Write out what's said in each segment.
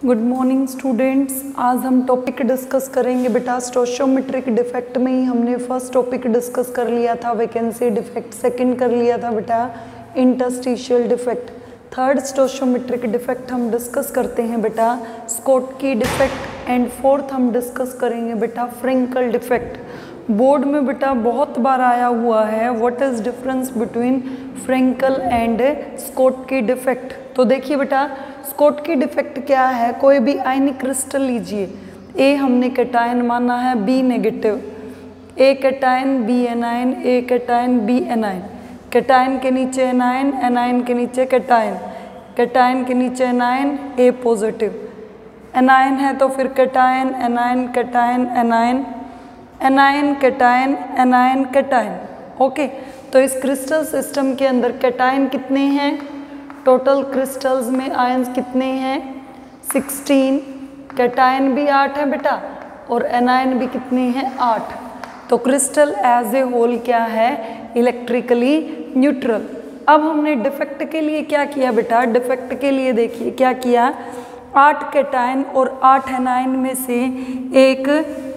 Good morning students. आज हम topic discuss करेंगे बेटा स्टोशियोमेट्रिक डिफेक्ट में ही हमने फर्स्ट टॉपिक डिस्कस कर लिया था वैकेंसी डिफेक्ट, सेकंड कर लिया था बेटा interstitial defect, third stoichiometric defect हम डिस्कस करते हैं बेटा स्कोटकी डिफेक्ट एंड फोर्थ हम डिस्कस करेंगे बेटा फ्रेंकल डिफेक्ट। बोर्ड में बेटा बहुत बार आया हुआ है what is difference between Frenkel and Schottky defect. तो देखिए बेटा स्कोटकी डिफेक्ट क्या है, कोई भी आयनिक क्रिस्टल लीजिए, ए हमने कैटायन माना है, बी नेगेटिव, ए कैटायन बी एनायन, ए कैटायन बी एनायन, कैटायन के नीचे एनायन, एनायन के नीचे कैटायन, कैटायन के नीचे एनायन, ए पॉजिटिव, एनायन है तो फिर cation anion cation anion, anion cation anion cation. Okay, तो इस क्रिस्टल सिस्टम के अंदर कैटायन कितने हैं, टोटल क्रिस्टल्स में आयंस कितने हैं 16, कैटायन भी 8 है बेटा और एनायन भी कितने हैं 8। तो क्रिस्टल एज ए होल क्या है, इलेक्ट्रिकली न्यूट्रल। अब हमने डिफेक्ट के लिए क्या किया बेटा, डिफेक्ट के लिए देखिए क्या किया, 8 कैटायन और 8 एनायन में से एक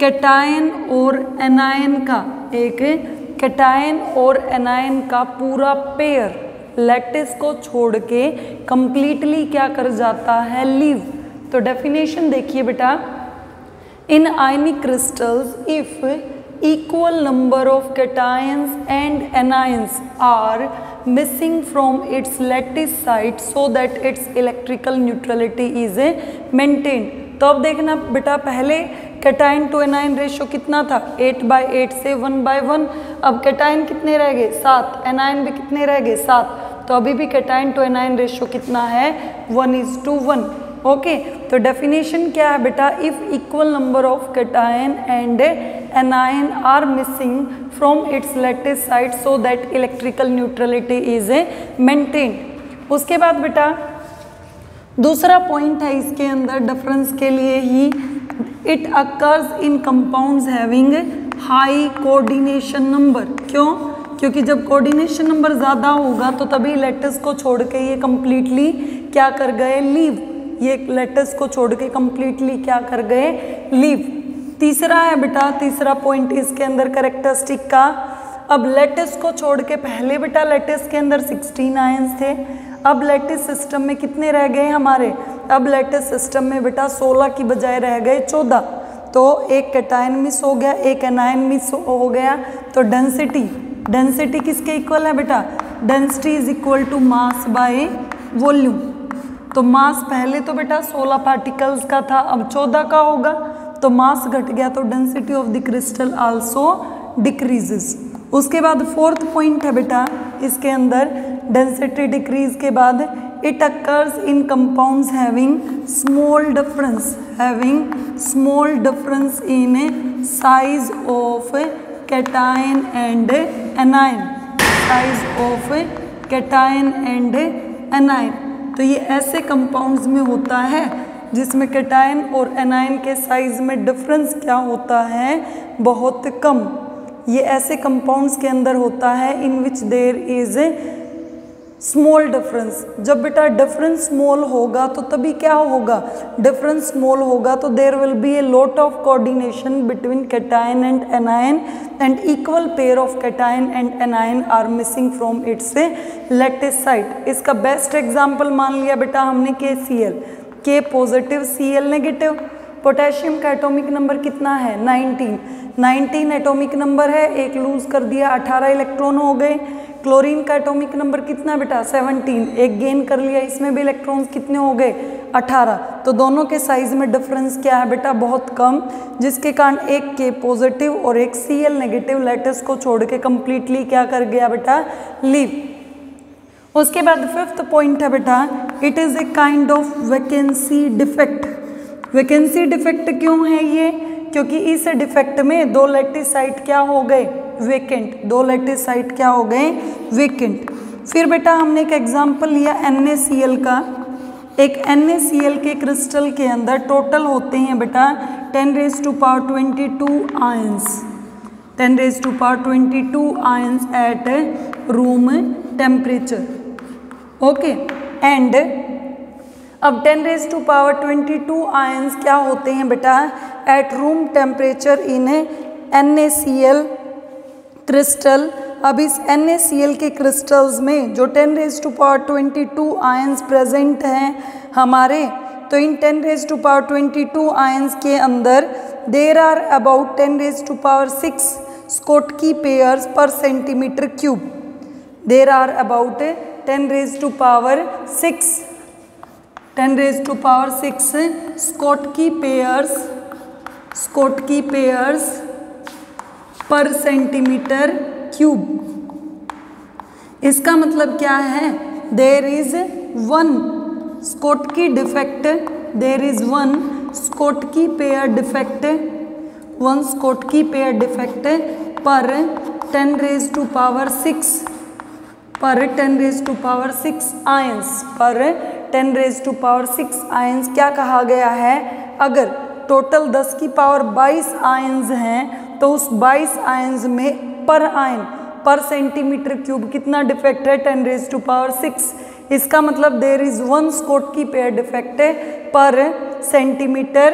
कैटायन और एनायन का, एक कैटायन और एनायन का पूरा पेयर लैटिस को छोड़ के कंप्लीटली क्या कर जाता है, लीव। तो डेफिनेशन देखिए बेटा, in ionic crystals if equal number of cations and anions are missing from its lattice site so that its electrical neutrality is maintained। तो अब देखना बेटा पहले कैटायन टू एनायन रेशियो कितना था 8/8 से 1/1, अब कैटायन कितने रह गए 7, एनायन भी कितने रह गए 7, तो अभी भी कैटायन टू एनायन रेशियो कितना है 1:1। ओके, तो डेफिनेशन क्या है बेटा, if equal number of cation and anion are missing from its lattice site so that electrical neutrality is maintained. उसके बाद बेटा दूसरा पॉइंट है इसके अंदर डिफरेंस के लिए ही, it occurs in compounds having high coordination number. क्यों? क्योंकि जब कोऑर्डिनेशन नंबर ज़्यादा होगा तो तभी लैटिस को छोड़ के ये कंप्लीटली क्या कर गए, लीव, ये लैटिस को छोड़ के कंप्लीटली क्या कर गए, लीव। तीसरा है बेटा, तीसरा पॉइंट इसके अंदर कैरेक्टरिस्टिक का, अब लैटिस को छोड़ के पहले बेटा लैटिस के अंदर 16 आयंस थे, अब लैटिस सिस्टम में कितने रह गए हमारे, अब लैटिस सिस्टम में बेटा 16 की बजाय रह गए 14। तो एक कैटायन मिस हो गया, एक एनायन मिस हो गया, तो डेंसिटी किसके इक्वल है बेटा, density is equal to mass by volume. तो मास पहले तो बेटा 16 पार्टिकल्स का था, अब 14 का होगा, तो मास घट गया तो density of the crystal also decreases. उसके बाद फोर्थ पॉइंट है बेटा इसके अंदर डेंसिटी डिक्रीज के बाद, it occurs in compounds having small difference in size of cation and anion, size of cation and anion. तो ये ऐसे कंपाउंड्स में होता है जिसमें कैटायन और एनायन के साइज में डिफरेंस क्या होता है, बहुत कम। ये ऐसे कंपाउंड्स के अंदर होता है in which there is small difference. जब बेटा डिफरेंस स्मॉल होगा तो तभी क्या होगा, डिफरेंस स्मॉल होगा तो there will be a lot of coordination between cation and anion and equal pair of cation and anion are missing from its lattice site. इसका बेस्ट एग्जांपल मान लिया बेटा हमने KCl, K positive Cl negative. Potassium का atomic number कितना है 19 atomic number है, एक लूज कर दिया 18 इलेक्ट्रॉन हो गए। क्लोरीन का एटॉमिक नंबर कितना बेटा 17, एक गेन कर लिया, इसमें भी इलेक्ट्रॉन्स कितने हो गए 18। तो दोनों के साइज में डिफरेंस क्या है बेटा, बहुत कम, जिसके कारण एक K पॉजिटिव और एक Cl नेगेटिव लैटिस को छोड़ के कंप्लीटली क्या कर गया बेटा, लीव। उसके बाद फिफ्थ पॉइंट है बेटा, it is a kind of vacancy defect. Vacancy defect क्यों है ये, क्योंकि इस डिफेक्ट में दो लैटिस साइट क्या हो गए, वेकेंट, दो लैटिस साइट क्या हो गए, वेकेंट। फिर बेटा हमने एक एग्जांपल लिया NaCl का, एक NaCl के क्रिस्टल के अंदर टोटल होते हैं बेटा 10⁻22 ions, 10⁻22 ions at room temperature. Okay, and अब 10⁻22 आयंस क्या होते हैं बेटा at room temperature in NaCl crystal. अब इस NaCl के क्रिस्टल्स में जो 10⁻22 आयंस प्रेजेंट हैं हमारे, तो इन 10⁻22 आयंस के अंदर there are about 10⁻6 Schottky pairs per centimetre cube. There are about 10⁻6 Schottky pairs per centimetre cube. इसका मतलब क्या है, there is one Schottky defect, there is one Schottky pair defect, one Schottky pair defect per 10⁻6 ions, पर 10⁻6 ions क्या कहा गया है, अगर टोटल 10 की पावर 22 आयंस हैं तो उस 22 आयंस में पर आयन पर सेंटीमीटर क्यूब कितना डिफेक्ट है 10⁻6। इसका मतलब देर is one Schottky pair defect per centimetre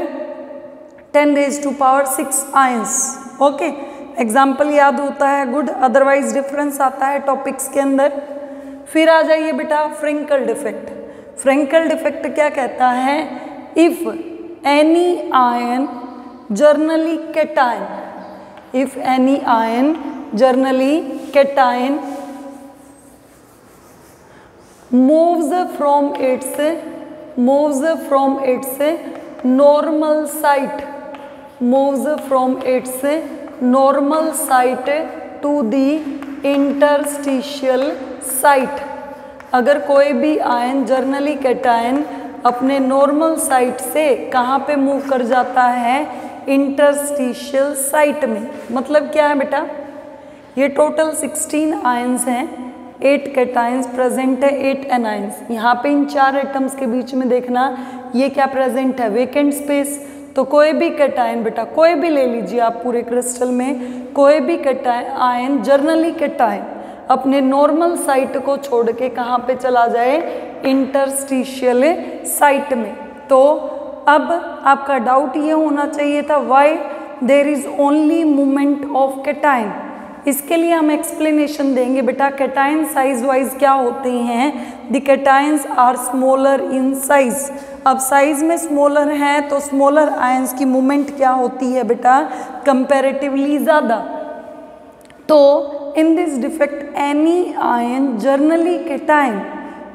10⁻6 ions. Okay, example याद होता है गुड, अदरवाइज डिफरेंस आता है टॉपिक्स के अंदर। फिर आ जाइए बेटा फ्रेंकल डिफेक्ट। फ्रेंकल डिफेक्ट क्या कहता है, if any ion generally cation, if any ion generally cation moves from its normal site, moves from its normal site to the interstitial site। अगर कोई भी आयन जर्नली कैटायन अपने normal site से कहाँ पे मूव कर जाता है, इंटरस्टिशियल साइट में। मतलब क्या है बेटा, ये टोटल 16 आयंस हैं, 8 कैटायंस प्रेजेंट है, 8 एनायंस। यहाँ पे इन 4 एटम्स के बीच में देखना ये क्या प्रेजेंट है, वेकेंट स्पेस। तो कोई भी कैटायन बेटा, कोई भी ले लीजिए आप पूरे क्रिस्टल में, कोई भी कैटायन आयन जर्नली कैटायन अपने नॉर्मल साइट को छोड़ के कहाँ पे चला जाए, इंटरस्टिशियल साइट में। तो अब आपका डाउट ये होना चाहिए था, why there is only movement of cation. इसके लिए हम एक्सप्लेनेशन देंगे बेटा, कैटायन साइज वाइज क्या होते हैं, the cations are smaller in size. अब साइज में स्मॉलर हैं तो स्मॉलर आयंस की मूवमेंट क्या होती है बेटा, कंपैरेटिवली ज़्यादा। तो in this defect any ion generally cation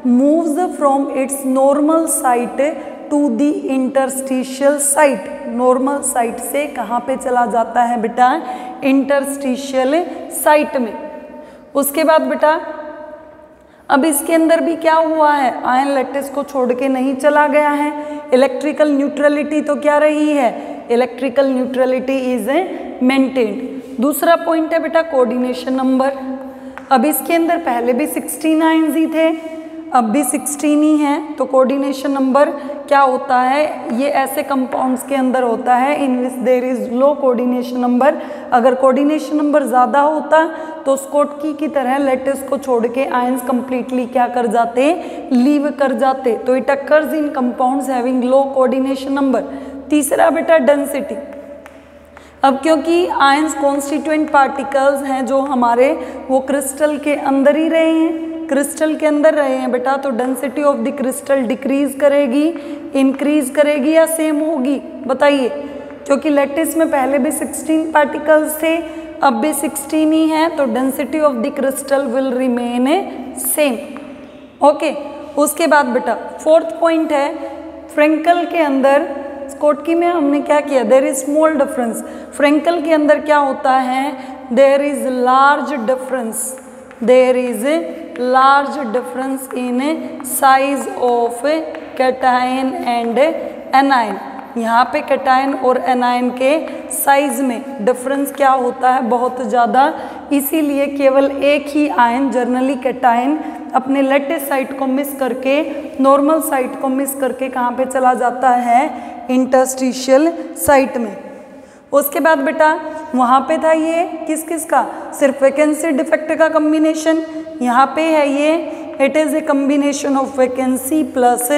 moves from its normal site to the interstitial site. Normal site से कहाँ पे चला जाता है बेटा, इंटरस्टिशियल साइट में। उसके बाद बेटा अब इसके अंदर भी क्या हुआ है, आयन लैटिस को छोड़ के नहीं चला गया है। इलेक्ट्रिकल न्यूट्रलिटी तो क्या रही है, इलेक्ट्रिकल न्यूट्रलिटी इज मेंटेन्ड। दूसरा पॉइंट है बेटा कोऑर्डिनेशन नंबर। अब इसके अंदर पहले भी 16 आयंस ही थे, अब भी 16 ही हैं, तो कोऑर्डिनेशन नंबर क्या होता है, ये ऐसे कंपाउंड्स के अंदर होता है in which there is low coordination number. अगर कोऑर्डिनेशन नंबर ज़्यादा होता तो स्कोटकी की तरह लैटिस को छोड़ के आयंस कंप्लीटली क्या कर जाते, लीव कर जाते। तो it occurs in compounds having low coordination number. तीसरा बेटा डेंसिटी। अब क्योंकि आयंस कॉन्स्टिट्यूएंट पार्टिकल्स हैं जो हमारे, वो क्रिस्टल के अंदर ही रहे हैं, क्रिस्टल के अंदर रहे हैं बेटा, तो density of the crystal decrease करेगी, इंक्रीज करेगी या सेम होगी, बताइए। क्योंकि लैटिस में पहले भी 16 पार्टिकल्स थे, अब भी 16 ही हैं, तो density of the crystal will remain same. Okay, उसके बाद बेटा फोर्थ पॉइंट है, फ्रेंकल के अंदर, स्कोटकी में हमने क्या किया, there is small difference. Frenkel के अंदर क्या होता है, there is large difference, there is large difference in size of cation and anion. यहाँ पे कैटायन और एनायन के साइज में डिफरेंस क्या होता है, बहुत ज़्यादा। इसीलिए केवल एक ही आयन जर्नली कैटायन अपने लैटिस साइट को मिस करके, नॉर्मल साइट को मिस करके कहाँ पे चला जाता है, इंटरस्टिशियल साइट में। उसके बाद बेटा वहाँ पे था ये किस किस का, सिर्फ वैकेंसी डिफेक्ट का कम्बिनेशन। यहाँ पे है ये, it is a combination of vacancy plus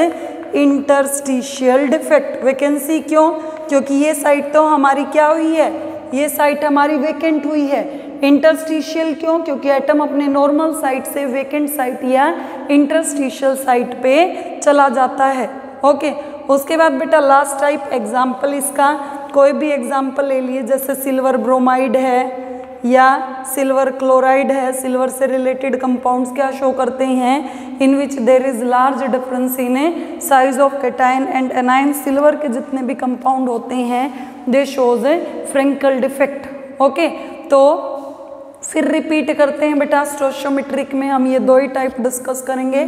interstitial defect. Vacancy क्यों? क्योंकि ये साइट तो हमारी क्या हुई है, ये साइट हमारी वेकेंट हुई है। इंटरस्टिशियल क्यों? क्योंकि एटम अपने नॉर्मल साइट से वेकेंट साइट या इंटरस्टिशियल साइट पे चला जाता है। ओके, उसके बाद बेटा लास्ट टाइप एग्जाम्पल इसका कोई भी एग्जाम्पल ले लिए, जैसे सिल्वर ब्रोमाइड है या सिल्वर क्लोराइड है। सिल्वर से रिलेटेड कंपाउंड्स क्या शो करते हैं, in which there is large difference in size of cation and anion. Silver के जितने भी कंपाउंड होते हैं they shows a Frenkel defect. Okay, तो फिर रिपीट करते हैं बेटा, स्टोइचियोमेट्रिक में हम ये दो ही टाइप डिस्कस करेंगे,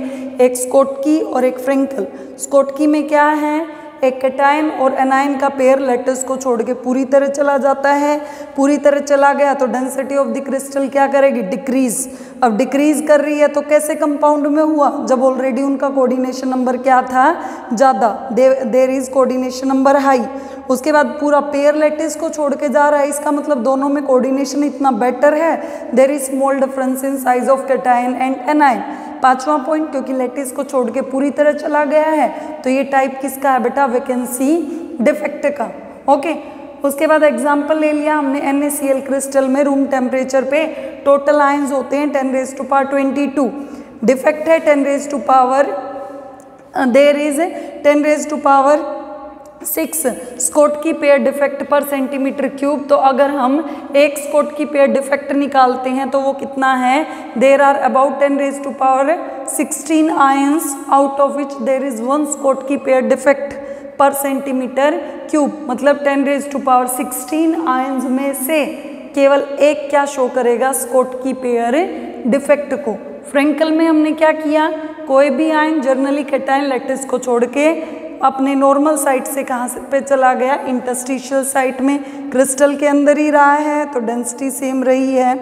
एक स्कोटकी और एक फ्रेंकल। स्कोटकी में क्या है, एक कैटायन और एनायन का पेयर लेटिस को छोड़ के पूरी तरह चला जाता है। पूरी तरह चला गया तो डेंसिटी ऑफ द क्रिस्टल क्या करेगी, डिक्रीज। अब डिक्रीज कर रही है तो कैसे कंपाउंड में हुआ, जब ऑलरेडी उनका कोऑर्डिनेशन नंबर क्या था, ज़्यादा, there is coordination number high. उसके बाद पूरा पेयर लेटिस को छोड़ के जा रहा है, इसका मतलब दोनों में कोऑर्डिनेशन इतना बेटर है। There is small difference in size of cation and anion. पांचवा पॉइंट, क्योंकि लेटिस को छोड़ के पूरी तरह चला गया है तो ये टाइप किसका है बेटा, वैकेंसी डिफेक्ट का। ओके, उसके बाद एग्जांपल ले लिया हमने NaCl क्रिस्टल में रूम टेम्परेचर पे टोटल आयंस होते हैं 10⁻22, डिफेक्ट है 10⁻, there is 10⁻6 Schottky pair defect per centimetre cube. तो अगर हम एक स्कोटकी पेयर डिफेक्ट निकालते हैं तो वो कितना है, there are about 10⁻16 ions out of which there is 1 Schottky pair defect per centimetre cube. मतलब 10⁻16 आयंस में से केवल एक क्या शो करेगा, स्कोटकी पेयर डिफेक्ट को। फ्रेंकल में हमने क्या किया, कोई भी आयन जर्नली कैटायन लेटिस को छोड़ के अपने नॉर्मल साइट से कहाँ से पे चला गया, इंटरस्टिशियल साइट में, क्रिस्टल के अंदर ही रहा है तो डेंसिटी सेम रही है,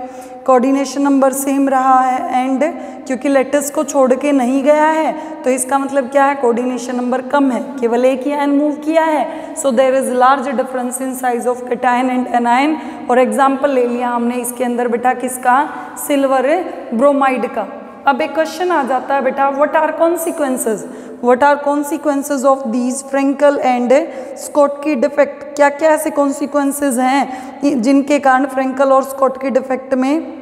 कोऑर्डिनेशन नंबर सेम रहा है, एंड क्योंकि लेटिस को छोड़ के नहीं गया है तो इसका मतलब क्या है, कोऑर्डिनेशन नंबर कम है, केवल एक ही आयन मूव किया है। So there is large difference in size of cation and anion. और एग्जाम्पल ले लिया हमने इसके अंदर बेटा किसका, सिल्वर ब्रोमाइड का। अब एक क्वेश्चन आ जाता है बेटा, what are consequences of these Frenkel and Schottky defect. क्या क्या ऐसे कॉन्सिक्वेंसेज हैं जिनके कारण फ्रेंकल और स्कोटकी डिफेक्ट में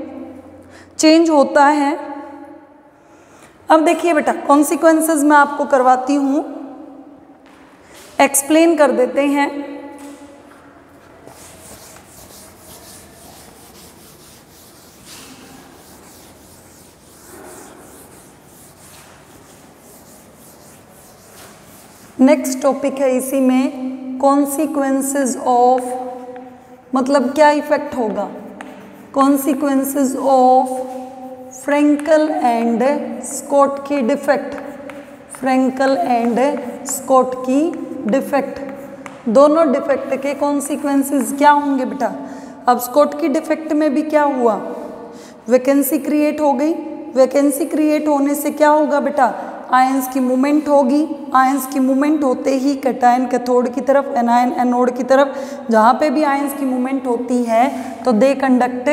चेंज होता है। अब देखिए बेटा, कॉन्सिक्वेंसेज मैं आपको करवाती हूँ, एक्सप्लेन कर देते हैं। नेक्स्ट टॉपिक है इसी में, कॉन्सिक्वेंसेज ऑफ, मतलब क्या इफेक्ट होगा, consequences of Frenkel and Schottky defect. Frenkel and Schottky defect, दोनों डिफेक्ट के कॉन्सिक्वेंसेज क्या होंगे बेटा। अब स्कोटकी डिफेक्ट में भी क्या हुआ, वैकेंसी क्रिएट हो गई। वैकेंसी क्रिएट होने से क्या होगा बेटा, आयंस की मूवमेंट होगी। आयंस की मूवमेंट होते ही कैटायन कैथोड की तरफ, एनायन एनोड की तरफ, जहाँ पे भी आयंस की मूवमेंट होती है तो they conduct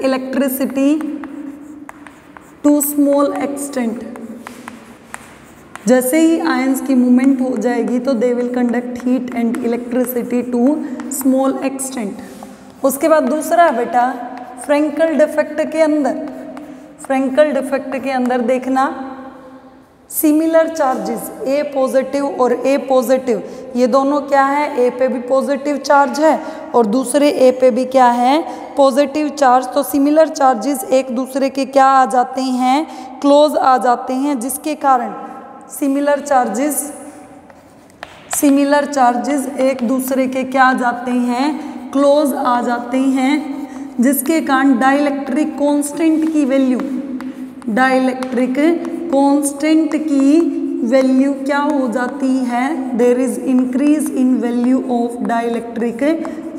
electricity to small extent. जैसे ही आयंस की मूवमेंट हो जाएगी तो they will conduct heat and electricity to small extent. उसके बाद दूसरा है बेटा, फ्रेंकल डिफेक्ट के अंदर देखना सिमिलर चार्जेस, ए पॉजिटिव और ए पॉजिटिव, ये दोनों क्या है, ए पे भी पॉजिटिव चार्ज है और दूसरे ए पे भी क्या है, पॉजिटिव चार्ज। तो सिमिलर चार्जेस एक दूसरे के क्या आ जाते हैं, क्लोज आ जाते हैं, जिसके कारण सिमिलर चार्जेस एक दूसरे के क्या आ जाते हैं, क्लोज आ जाते हैं, जिसके कारण डाइलेक्ट्रिक कांस्टेंट की वैल्यू क्या हो जाती है, there is increase in value of dielectric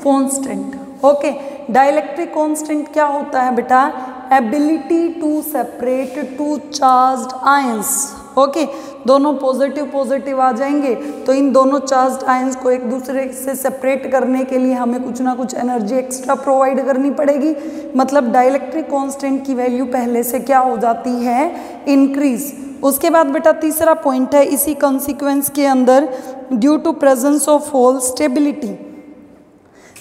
constant. Okay, dielectric constant क्या होता है बेटा, ability to separate two charged ions. Okay, दोनों पॉजिटिव पॉजिटिव आ जाएंगे तो इन दोनों चार्ज्ड आयंस को एक दूसरे से सेपरेट करने के लिए हमें कुछ ना कुछ एनर्जी एक्स्ट्रा प्रोवाइड करनी पड़ेगी। मतलब डाइलेक्ट्रिक कांस्टेंट की वैल्यू पहले से क्या हो जाती है, इंक्रीज। उसके बाद बेटा तीसरा पॉइंट है इसी कॉन्सिक्वेंस के अंदर, due to presence of hole stability.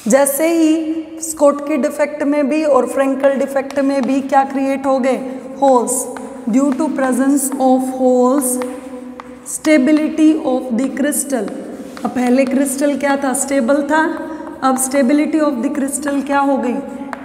जैसे ही स्कोटकी डिफेक्ट में भी और फ्रेंकल डिफेक्ट में भी क्या क्रिएट हो गए, holes. Due to presence of holes stability of the crystal. अब पहले क्रिस्टल क्या था, स्टेबल था, अब स्टेबिलिटी ऑफ द क्रिस्टल क्या हो गई,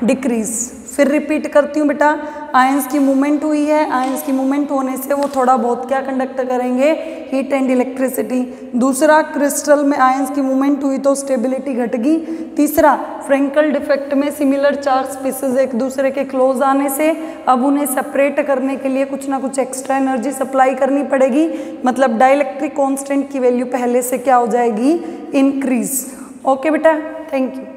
डिक्रीज। फिर रिपीट करती हूँ बेटा, आयंस की मूवमेंट हुई है, आयंस की मूवमेंट होने से वो थोड़ा बहुत क्या कंडक्ट करेंगे, हीट एंड इलेक्ट्रिसिटी। दूसरा, क्रिस्टल में आयंस की मूवमेंट हुई तो स्टेबिलिटी घटेगी। तीसरा, फ्रेंकल डिफेक्ट में सिमिलर चार्ज स्पीसीज एक दूसरे के क्लोज आने से अब उन्हें सेपरेट करने के लिए कुछ ना कुछ एक्स्ट्रा एनर्जी सप्लाई करनी पड़ेगी। मतलब डाइलेक्ट्रिक कांस्टेंट की वैल्यू पहले से क्या हो जाएगी, इंक्रीज। ओके बेटा, थैंक यू।